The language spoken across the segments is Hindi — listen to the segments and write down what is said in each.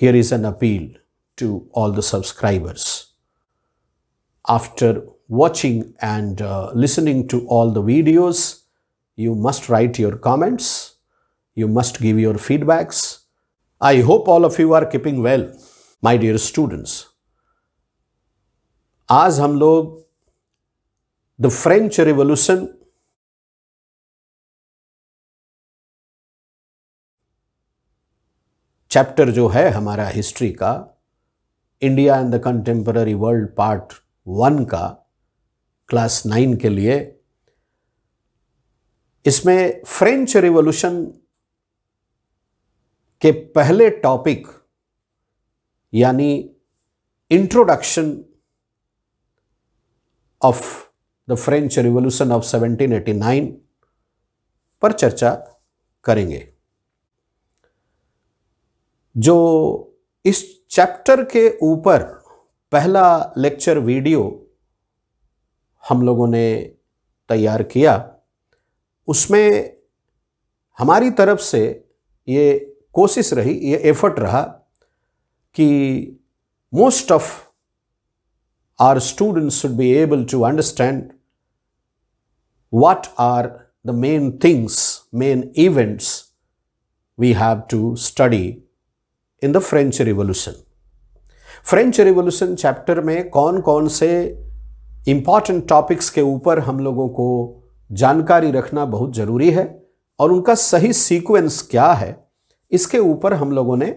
here is an appeal to all the subscribers. After watching and listening to all the videos, you must write your comments, you must give your feedbacks. I hope all of you are keeping well. My dear students, आज हम लोग द फ्रेंच रिवॉल्यूशन चैप्टर जो है हमारा हिस्ट्री का, India and the contemporary world part 1 का, क्लास 9 के लिए, इसमें फ्रेंच रिवॉल्यूशन के पहले टॉपिक यानी introduction of the French revolution of 1789 पर चर्चा करेंगे। जो इस चैप्टर के ऊपर पहला लेक्चर वीडियो हम लोगों ने तैयार किया, उसमें हमारी तरफ से ये कोशिश रही, ये एफर्ट रहा कि most of our students should be able to understand what are the main things, main events we have to study in the French revolution. French revolution chapter में कौन कौन से इंपॉर्टेंट टॉपिक्स के ऊपर हम लोगों को जानकारी रखना बहुत ज़रूरी है और उनका सही सीक्वेंस क्या है, इसके ऊपर हम लोगों ने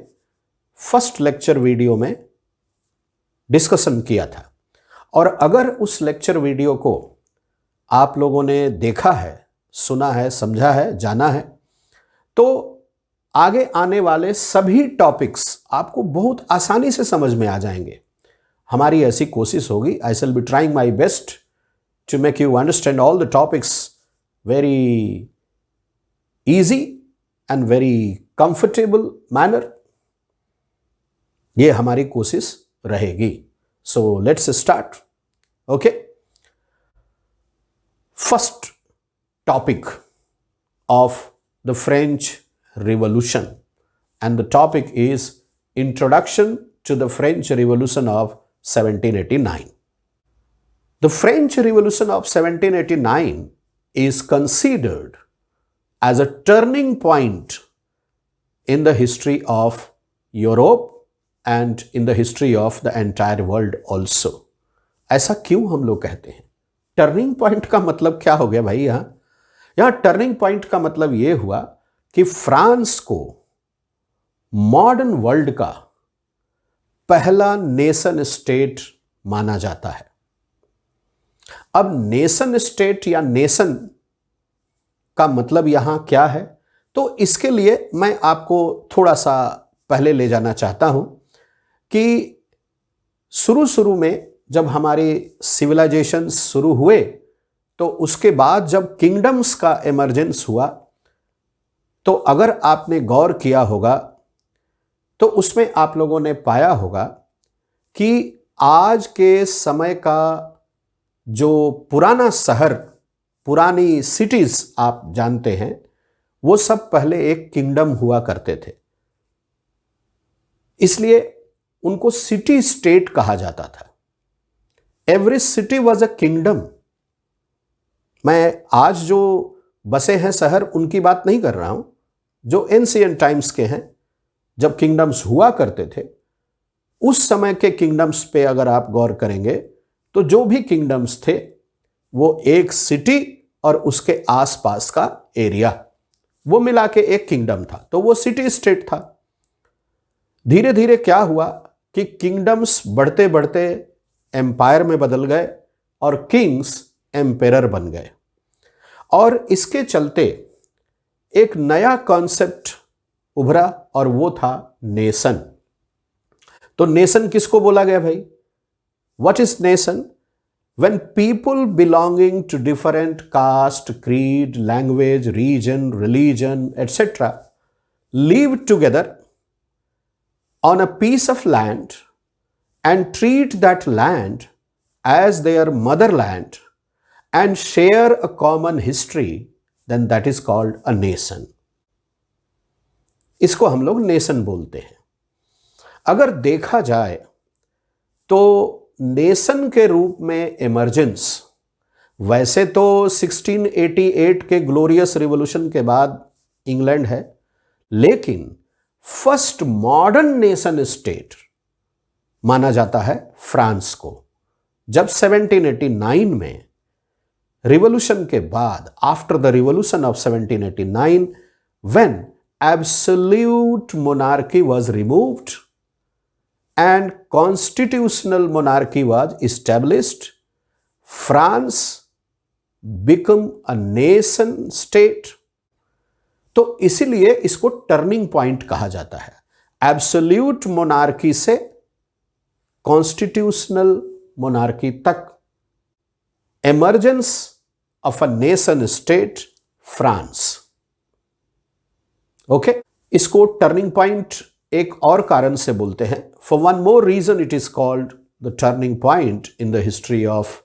फर्स्ट लेक्चर वीडियो में डिस्कशन किया था। और अगर उस लेक्चर वीडियो को आप लोगों ने देखा है, सुना है, समझा है, जाना है, तो आगे आने वाले सभी टॉपिक्स आपको बहुत आसानी से समझ में आ जाएंगे। हमारी ऐसी कोशिश होगी। I shall be trying my best to make you understand all the topics very easy and very comfortable manner. ये हमारी कोशिश रहेगी। So let's start. Okay, first topic of the French Revolution, and the topic is Introduction to the French Revolution of 1789. The French Revolution of 1789 is considered as a turning point in the history of Europe and in the history of the entire world also. ऐसा क्यों हम लोग कहते हैं? टर्निंग पॉइंट का मतलब क्या हो गया भाई? यहाँ टर्निंग पॉइंट का मतलब ये हुआ कि फ्रांस को मॉडर्न वर्ल्ड का पहला नेशन स्टेट माना जाता है। अब नेशन स्टेट या नेशन का मतलब यहां क्या है, तो इसके लिए मैं आपको थोड़ा सा पहले ले जाना चाहता हूं कि शुरू में जब हमारे सिविलाइजेशन शुरू हुए, तो उसके बाद जब किंगडम्स का इमर्जेंस हुआ, तो अगर आपने गौर किया होगा तो उसमें आप लोगों ने पाया होगा कि आज के समय का जो पुराना शहर, पुरानी सिटीज आप जानते हैं, वो सब पहले एक किंगडम हुआ करते थे। इसलिए उनको सिटी स्टेट कहा जाता था। Every city was a kingdom. मैं आज जो बसे हैं शहर, उनकी बात नहीं कर रहा हूं, जो एंशिएंट टाइम्स के हैं, जब किंगडम्स हुआ करते थे, उस समय के किंगडम्स पे अगर आप गौर करेंगे तो जो भी किंगडम्स थे वो एक सिटी और उसके आसपास का एरिया, वो मिला के एक किंगडम था, तो वो सिटी स्टेट था। धीरे धीरे क्या हुआ कि किंगडम्स बढ़ते बढ़ते एम्पायर में बदल गए और किंग्स एम्पेरर बन गए, और इसके चलते एक नया कॉन्सेप्ट उभरा और वो था नेशन। तो नेशन किसको बोला गया भाई? What is nation? When people belonging to different caste, creed, language, region, religion etcetera live together on a piece of land and treat that land as their motherland and share a common history, then that is called a nation. इसको हम लोग नेशन बोलते हैं। अगर देखा जाए तो नेशन के रूप में इमर्जेंस वैसे तो 1688 के ग्लोरियस रिवॉल्यूशन के बाद इंग्लैंड है, लेकिन फर्स्ट मॉडर्न नेशन स्टेट माना जाता है फ्रांस को। जब 1789 में रिवॉल्यूशन के बाद, after the revolution of 1789, when absolute monarchy was removed and constitutional monarchy was established, France become a nation state। तो इसीलिए इसको टर्निंग पॉइंट कहा जाता है। एब्सोल्यूट मोनार्की से कॉन्स्टिट्यूशनल मोनार्की तक, emergence of a nation state France. Okay, इसको टर्निंग पॉइंट एक और कारण से बोलते हैं। For one more reason it is called the turning point in the history of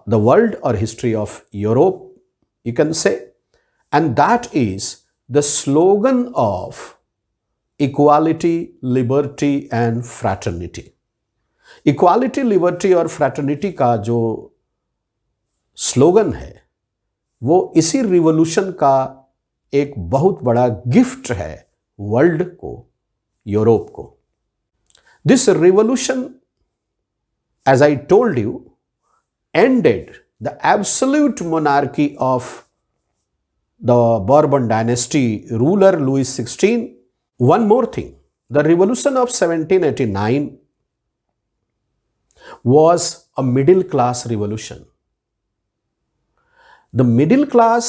the world और history of Europe, you can say, and that is the slogan of equality, liberty and fraternity. Equality, liberty और फ्रैटर्निटी का जो स्लोगन है वो इसी रिवॉल्यूशन का एक बहुत बड़ा गिफ्ट है वर्ल्ड को, यूरोप को। This revolution, as I told you, ended the absolute monarchy of the Bourbon dynasty ruler Louis 16। One more thing, the revolution of 1789 was a middle class revolution. The middle class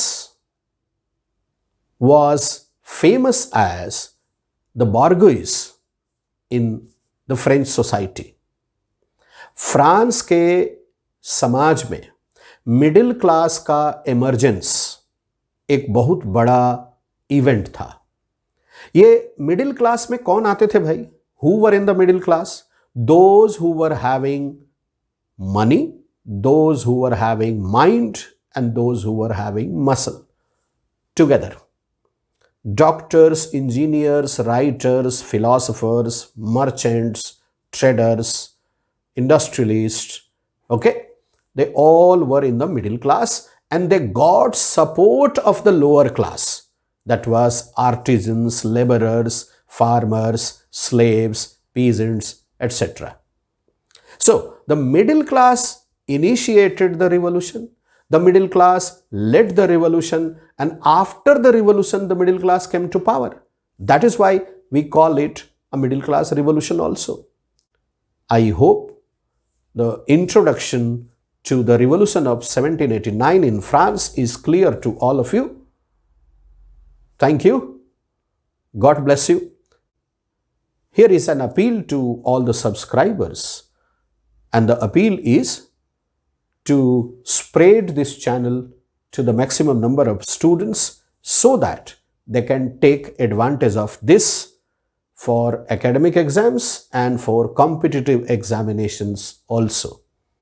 was famous as the bourgeois in the French society. France के समाज में मिडिल क्लास का इमर्जेंस एक बहुत बड़ा इवेंट था। ये मिडिल क्लास में कौन आते थे भाई? Who were in the middle class? Those who were having money, those who were having mind, and those who were having muscle together. Doctors, engineers, writers, philosophers, merchants, traders, industrialists, okay, they all were in the middle class, and they got support of the lower class, that was artisans, laborers, farmers, slaves, peasants, etc. So the middle class initiated the revolution, the middle class led the revolution, and after the revolution the middle class came to power. That is why we call it a middle class revolution also. I hope the introduction to the revolution of 1789 in France is clear to all of you. Thank you. God bless you. Here is an appeal to all the subscribers, and the appeal is to spread this channel to the maximum number of students so that they can take advantage of this for academic exams and for competitive examinations also.